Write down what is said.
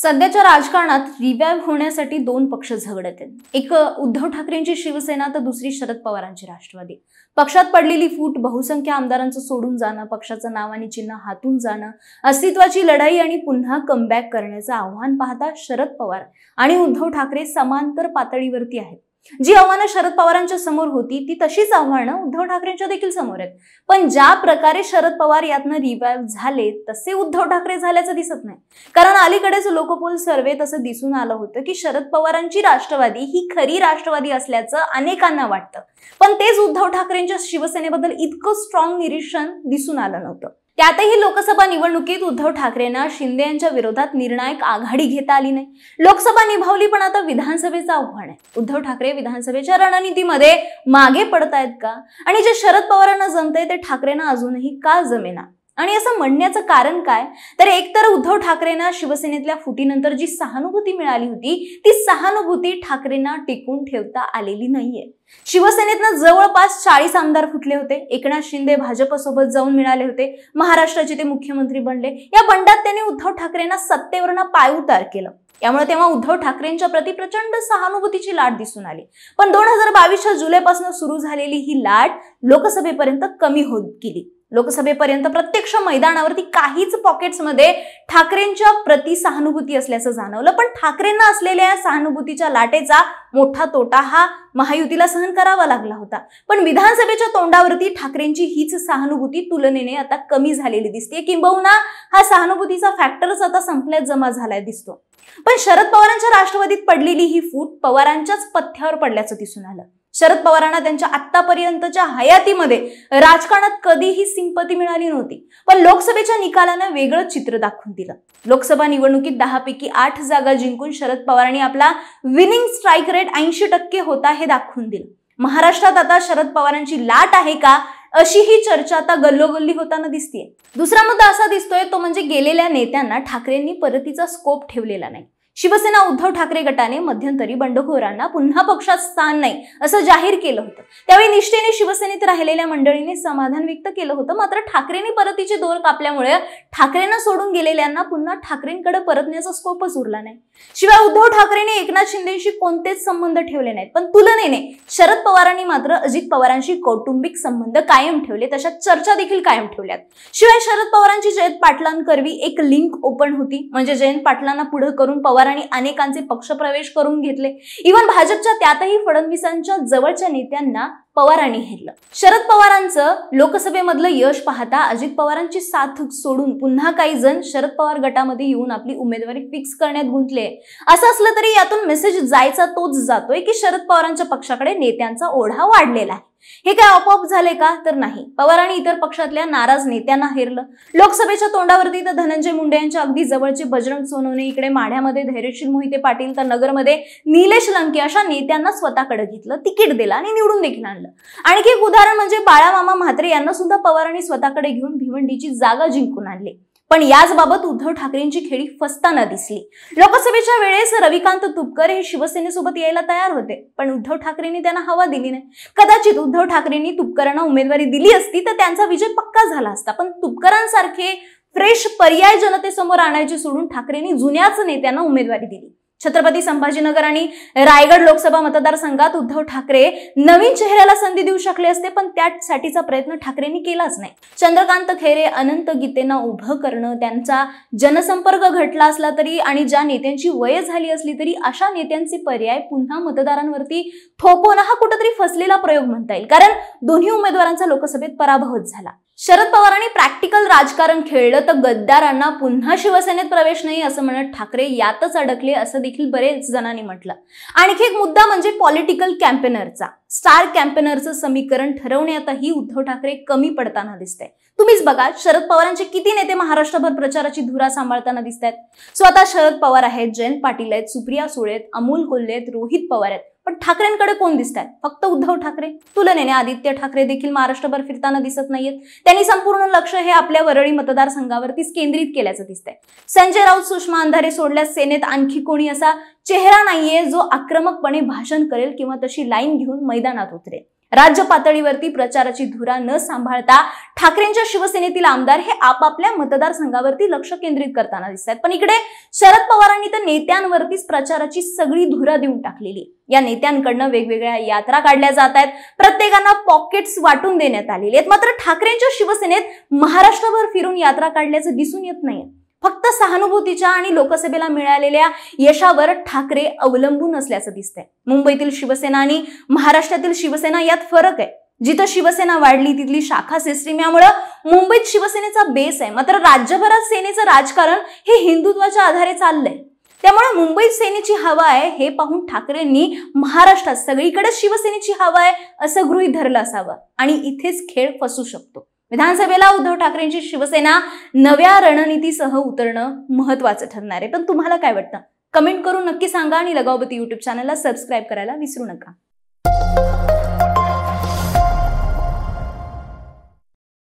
सध्याच्या राजकारणात रिवाइव्ह होण्यासाठी दोन पक्ष झगडत आहेत. एक उद्धव ठाकरेंची शिवसेना तर दुसरी शरद पवारांची राष्ट्रवादी. पक्षात पडलेली फूट, बहुसंख्य आमदारांचं सोडून जाणं, पक्षाचं नाव आणि चिन्ह हातून जाणं, अस्तित्वाची लढाई आणि पुन्हा कमबॅक करण्याचं आव्हान पाहता शरद पवार आणि उद्धव ठाकरे समांतर पातळीवरती आहेत. जी आव्हानं शरद पवारांच्या समोर होती ती तशीच आव्हानं उद्धव ठाकरेंच्या देखील समोर आहेत. पण ज्या प्रकारे शरद पवार यातनं रिवाइव्ह झाले तसे उद्धव ठाकरे झाल्याचं दिसत नाही. कारण अलीकडेच लोकपोल सर्वेत असं दिसून आलं होतं की शरद पवारांची राष्ट्रवादी ही खरी राष्ट्रवादी असल्याचं अनेकांना वाटतं, पण तेच उद्धव ठाकरेंच्या शिवसेनेबद्दल इतकं स्ट्रॉंग निरीक्षण दिसून आलं नव्हतं. त्यातही लोकसभा निवडणुकीत उद्धव ठाकरेंना शिंदे यांच्या विरोधात निर्णायक आघाडी घेता आली नाही. लोकसभा निभावली, पण आता विधानसभेचं आव्हान आहे. उद्धव ठाकरे विधानसभेच्या रणनीतीमध्ये मागे पडतायत का? आणि जे शरद पवारांना जमतंय ते ठाकरेंना अजूनही का जमेना? आणि असं म्हणण्याचं कारण काय? तर एकतर उद्धव ठाकरेंना शिवसेनेतल्या फुटीनंतर जी सहानुभूती मिळाली होती ती सहानुभूती ठाकरेंना टिकून ठेवता आलेली नाहीये. शिवसेनेतनं जवळपास 40 आमदार फुटले होते. एकनाथ शिंदे भाजपसोबत जाऊन मिळाले होते. महाराष्ट्राचे ते मुख्यमंत्री बनले. या बंडात त्यांनी उद्धव ठाकरेंना सत्तेवरनं पायउतार केलं. यामुळे तेव्हा उद्धव ठाकरेंच्या प्रति प्रचंड सहानुभूतीची लाट दिसून आली. पण 2022च्या जुलैपासून सुरू झालेली ही लाट लोकसभेपर्यंत कमी होत गेली. लोकसभेपर्यंत प्रत्यक्ष मैदानावरती काहीच पॉकेट्समध्ये ठाकरेंच्या प्रति सहानुभूती असल्याचं जाणवलं. पण ठाकरेंना असलेल्या या सहानुभूतीच्या लाटेचा मोठा तोटा हा महायुतीला सहन करावा लागला होता. पण विधानसभेच्या तोंडावरती ठाकरेंची हीच सहानुभूती तुलनेने आता कमी झालेली दिसते. किंबहुना हा सहानुभूतीचा फॅक्टरच आता संपल्यात जमा झालाय दिसतो. पण शरद पवारांच्या राष्ट्रवादीत पडलेली ही फूट पवारांच्याच पथ्यावर पडल्याचं दिसून आलं. शरद पवारांना त्यांच्या आतापर्यंतच्या हयातीमध्ये राजकारणात कधीही सिंपती मिळाली नव्हती. पण लोकसभेच्या निकालानं वेगळं चित्र दाखवून दिलं. लोकसभा निवडणुकीत 10 पैकी 8 जागा जिंकून शरद पवारांनी आपला विनिंग स्ट्राईक रेट 80% होता हे दाखवून दिलं. महाराष्ट्रात आता शरद पवारांची लाट आहे का अशी ही चर्चा आता गल्लोगल्ली होताना दिसतेय. दुसरा मुद्दा असा दिसतोय तो म्हणजे गेलेल्या नेत्यांना ठाकरेंनी परतीचा स्कोप ठेवलेला नाही. शिवसेना उद्धव ठाकरे गटाने मध्यंतरी बंडखोरांना पुन्हा पक्षात स्थान नाही असं जाहीर केलं होतं. त्यावेळी निष्ठेने शिवसेनेत राहिलेल्या मंडळीने समाधान व्यक्त केलं होतं. मात्र ठाकरेंनी परतीचे दोर कापल्यामुळे ठाकरेंना सोडून गेलेल्यांना पुन्हा ठाकरेंकडे परतण्याचा स्कोपच उरला नाही. शिवाय उद्धव ठाकरेंनी एकनाथ शिंदेशी कोणतेच संबंध ठेवले नाहीत. पण तुलनेने शरद पवारांनी मात्र अजित पवारांशी कौटुंबिक संबंध कायम ठेवले, तशा चर्चा देखील कायम ठेवल्यात. शिवाय शरद पवारांची जयंत पाटलांकरवी एक लिंक ओपन होती, म्हणजे जयंत पाटलांना पुढे करून पवार आणि अनेकांचे पक्षप्रवेश करून घेतले. इव्हन भाजपच्या त्यातही फडणवीसांच्या जवळच्या नेत्यांना पवारांनी हेरलं. शरद पवारांचं लोकसभेमधलं यश पाहता अजित पवारांची साथ सोडून पुन्हा काही जण शरद पवार गटामध्ये येऊन आपली उमेदवारी फिक्स करण्यात गुंतले. असं असलं तरी यातून मेसेज जायचा तोच जातोय की शरद पवारांच्या पक्षाकडे नेत्यांचा ओढा वाढलेला आहे. हे काय आपोआप झाले का? तर नाही. पवार आणि इतर पक्षातल्या नाराज नेत्यांना हेरलं. लोकसभेच्या तोंडावरती तर धनंजय मुंडे यांच्या अगदी जवळचे बजरंग सोनवणे, इकडे माढ्यामध्ये धैर्यशील मोहिते पाटील, तर नगरमध्ये निलेश लंके अशा नेत्यांना स्वतःकडे घेतलं, तिकीट दिलं आणि निवडून देखील आणलं. आणखी एक उदाहरण म्हणजे बाळामामा म्हात्रे यांना सुद्धा पवारांनी स्वतःकडे घेऊन भिवंडीची जागा जिंकून आणली. पण याच बाबत उद्धव ठाकरेंची खेळी फसताना दिसली. लोकसभेच्या वेळेस रविकांत तुपकर हे शिवसेनेसोबत यायला तयार होते, पण उद्धव ठाकरेंनी त्यांना हवा दिली नाही. कदाचित उद्धव ठाकरेंनी तुपकरांना उमेदवारी दिली असती तर त्यांचा विजय पक्का झाला असता. पण तुपकरांसारखे फ्रेश पर्याय जनतेसमोर आणायचे सोडून ठाकरेंनी जुन्याच नेत्यांना उमेदवारी दिली. छत्रपती संभाजीनगर आणि रायगड लोकसभा मतदारसंघात उद्धव ठाकरे नवीन चेहऱ्याला संधी देऊ शकले असते, पण त्यासाठीचा प्रयत्न ठाकरेंनी केलाच नाही. चंद्रकांत खैरे, अनंत गीतेंना उभं करणं, त्यांचा जनसंपर्क घटला असला तरी आणि ज्या नेत्यांची वय झाली असली तरी अशा नेत्यांचे पर्याय पुन्हा मतदारांवरती थोपवणं हा कुठेतरी फसलेला प्रयोग म्हणता येईल. कारण दोन्ही उमेदवारांचा लोकसभेत पराभवच झाला. शरद पवारांनी प्रॅक्टिकल राजकारण खेळलं तर गद्दारांना पुन्हा शिवसेनेत प्रवेश नाही असं म्हणत ठाकरे यातच अडकले असं देखील बरेच जणांनी म्हटलं. आणखी एक मुद्दा म्हणजे पॉलिटिकल कॅम्पेनरचा. स्टार कॅम्पेनरचं समीकरण ठरवण्यातही उद्धव ठाकरे कमी पडताना दिसतंय. तुम्हीच बघा, शरद पवारांचे किती नेते महाराष्ट्रभर प्रचाराची धुरा सांभाळताना दिसत आहेत. स्वतः शरद पवार आहेत, जयंत पाटील आहेत, सुप्रिया सुळे आहेत, अमोल कोल्हे आहेत, रोहित पवार आहेत. पण ठाकरेंकडे कोण दिसत आहेत? फक्त उद्धव ठाकरे. तुलनेने आदित्य ठाकरे देखील महाराष्ट्रभर फिरताना दिसत नाहीयेत. त्यांनी संपूर्ण लक्ष हे आपल्या वरळी मतदारसंघावरतीच केंद्रित केल्याचं दिसतंय. संजय राऊत, सुषमा अंधारे सोडल्यास सेनेत आणखी कोणी असा चेहरा नाहीये जो आक्रमकपणे भाषण करेल किंवा तशी लाईन घेऊन मैदानात उतरेल. राज्य पातळीवरती प्रचाराची धुरा न सांभाळता ठाकरेंच्या शिवसेनेतील आमदार हे आपापल्या मतदारसंघावरती लक्ष केंद्रित करताना दिसतात। पण इकडे शरद पवारांनी तर नेत्यांवरतीच प्रचाराची सगळी धुरा देऊन टाकलेली। या नेत्यांकडनं वेगवेगळ्या यात्रा काढल्या जात आहेत, प्रत्येकांना पॉकेट्स वाटून देण्यात आलेले आहेत। मात्र ठाकरेंच्या शिवसेनेत महाराष्ट्रभर फिरून यात्रा काढल्याचं दिसून येत नाही। फक्त सहानुभूतीच्या आणि लोकसभेला मिळालेल्या यशावर ठाकरे अवलंबून असल्याचं दिसतंय। मुंबईतील शिवसेना आणि महाराष्ट्रातील शिवसेना यात फरक आहे। जिथं शिवसेना वाढली तिथली शाखा सिस्टीम, यामुळे मुंबईत शिवसेनेचा बेस आहे, मात्र राज्यभरात सेनेचं राजकारण हे हिंदुत्वाच्या आधारे चाललंय। त्यामुळे मुंबईत सेनेची हवा आहे हे पाहून ठाकरेंनी महाराष्ट्रात सगळीकडे शिवसेनेची हवा आहे असं गृहीत धरलं असावं आणि इथेच खेळ फसू शकतो। विधानसभेला उद्धव ठाकरेंची शिवसेना नव्या रणनीतीसह उतरणं महत्त्वाचं ठरणार आहे। पण तुम्हाला काय वाटतं? कमेंट करून नक्की सांगा आणि लगावबत्ती YouTube चॅनलला सबस्क्राईब करायला विसरू नका।